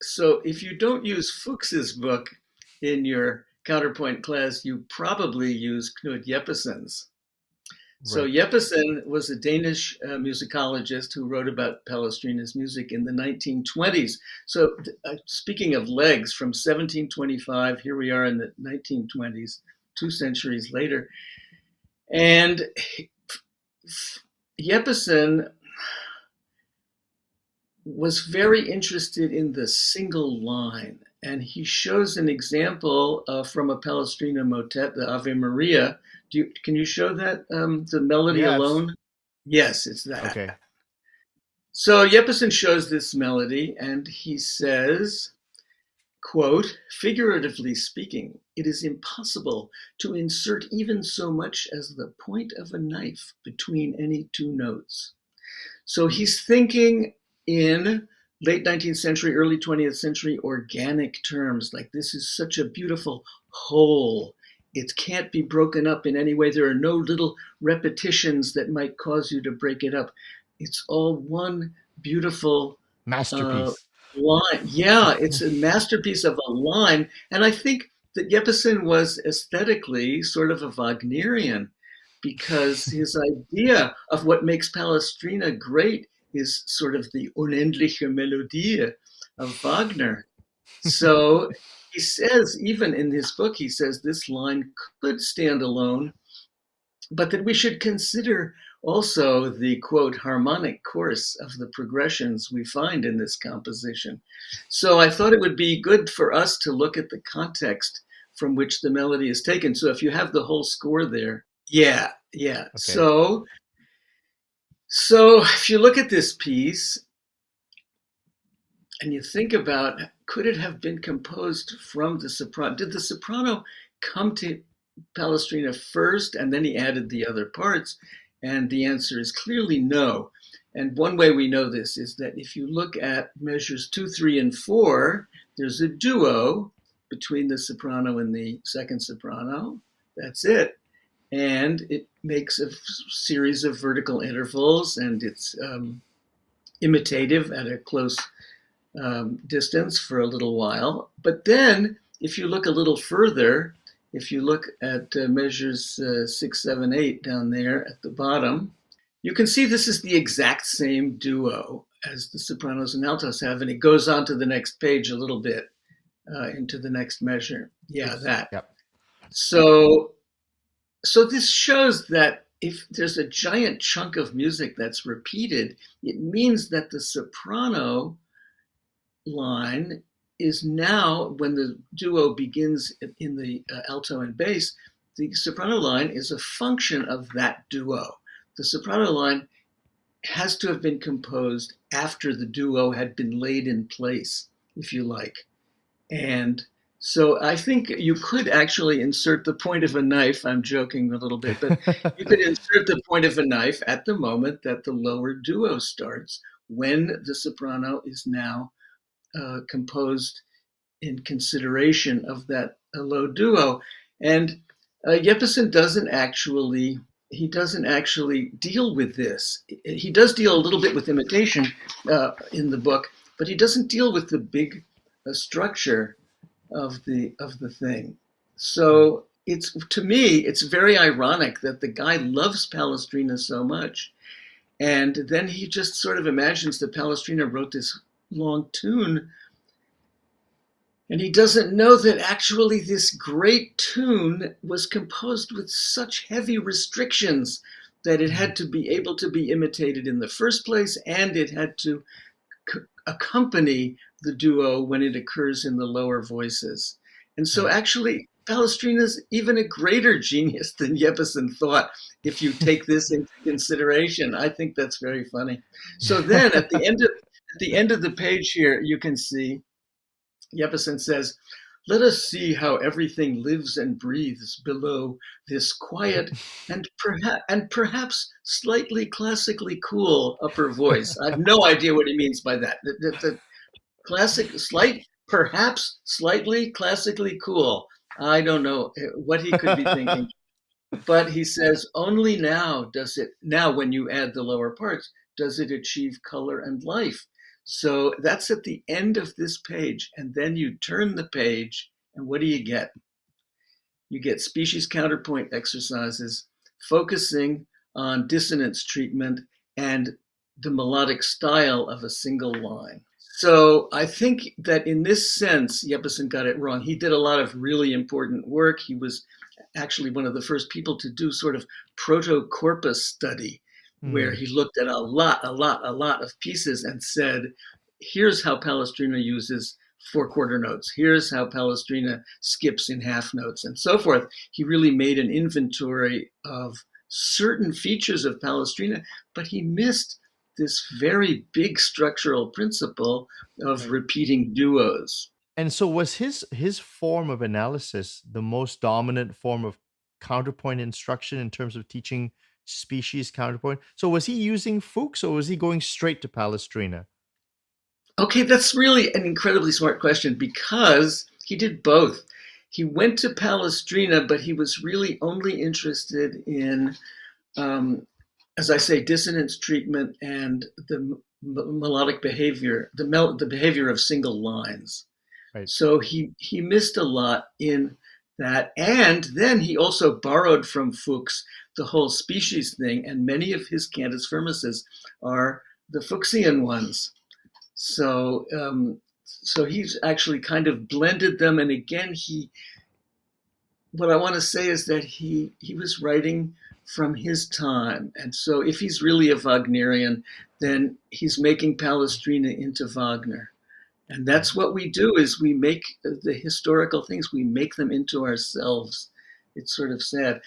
So if you don't use Fuchs's book in your counterpoint class, you probably use Knud Jeppesen's. So Right. Jeppesen was a Danish musicologist who wrote about Palestrina's music in the 1920s. So speaking of legs, from 1725, here we are in the 1920s, 2 centuries later. And Jeppesen was very interested in the single line. And he shows an example from a Palestrina motet, the Ave Maria. Can you show that, the melody Yeah, it's alone? Yes, it's that. okay. So Jeppesen shows this melody and he says, quote, figuratively speaking, it is impossible to insert even so much as the point of a knife between any two notes. So he's thinking in late 19th century, early 20th century organic terms, like this is such a beautiful whole. It can't be broken up in any way. There are no little repetitions that might cause you to break it up. It's all one beautiful uh, Masterpiece. line. Yeah, it's a masterpiece of a line. And I think that Jeppesen was aesthetically sort of a Wagnerian because his idea of what makes Palestrina great is sort of the unendliche Melodie of Wagner. So he says, even in his book, he says this line could stand alone, but that we should consider also the quote harmonic course of the progressions we find in this composition. So I thought it would be good for us to look at the context from which the melody is taken. So if you have the whole score there, yeah, yeah. Okay. So if you look at this piece and you think about, could it have been composed from the soprano? Did the soprano come to Palestrina first and then he added the other parts? And the answer is clearly no. And one way we know this is that if you look at measures 2, 3, and 4, there's a duo between the soprano and the second soprano. That's it. And it makes a series of vertical intervals, and it's imitative at a close distance for a little while. But then, if you look a little further, if you look at measures 6, 7, 8 down there at the bottom, you can see this is the exact same duo as the sopranos and altos have, and it goes on to the next page a little bit into the next measure. Yeah, It's that. yep. So, so this shows that if there's a giant chunk of music that's repeated, it means that the soprano line is now, when the duo begins in the alto and bass, the soprano line is a function of that duo. The soprano line has to have been composed after the duo had been laid in place, if you like. And so I think you could actually insert the point of a knife. I'm joking a little bit, but you could insert the point of a knife at the moment that the lower duo starts, when the soprano is now composed in consideration of that low duo. And Jeppesen doesn't actually deal with this. He does deal a little bit with imitation in the book, but he doesn't deal with the big structure of the thing. Right. So it's, to me, it's very ironic that the guy loves Palestrina so much, and then he just sort of imagines that Palestrina wrote this long tune, and he doesn't know that actually this great tune was composed with such heavy restrictions that it Mhm. had to be able to be imitated in the first place, and it had to accompany the duo when it occurs in the lower voices. And so Right. actually, Palestrina's even a greater genius than Jeppesen thought, if you take this into consideration. I think that's very funny. So then at the end of the page here, you can see Jeppesen says, let us see how everything lives and breathes below this quiet and perhaps slightly classically cool upper voice. I have no idea what he means by that. The classic, slight, perhaps slightly classically cool. I don't know what he could be thinking. But he says, only now when you add the lower parts, does it achieve color and life. So that's at the end of this page. And then you turn the page, and what do you get? You get species counterpoint exercises focusing on dissonance treatment and the melodic style of a single line. So I think that in this sense, Jeppesen got it wrong. He did a lot of really important work. He was actually one of the first people to do sort of proto-corpus study, where Mm, he looked at a lot of pieces and said, here's how Palestrina uses four-quarter notes. Here's how Palestrina skips in half notes and so forth. He really made an inventory of certain features of Palestrina, but he missed this very big structural principle of right. repeating duos. And so was his form of analysis the most dominant form of counterpoint instruction in terms of teaching species counterpoint? So was he using Fuchs or was he going straight to Palestrina? Okay, that's really an incredibly smart question because he did both. He went to Palestrina, but he was really only interested in, um, as I say, dissonance treatment and the melodic behavior, the behavior of single lines. Right. So he missed a lot in that, and then he also borrowed from Fuchs the whole species thing, and many of his cantus firmuses are the Fuchsian ones. So he's actually kind of blended them, and again, what I want to say is that he was writing from his time, and so if he's really a Wagnerian, then he's making Palestrina into Wagner. And Right. that's what we do is we make the historical things, we make them into ourselves. It's sort of sad.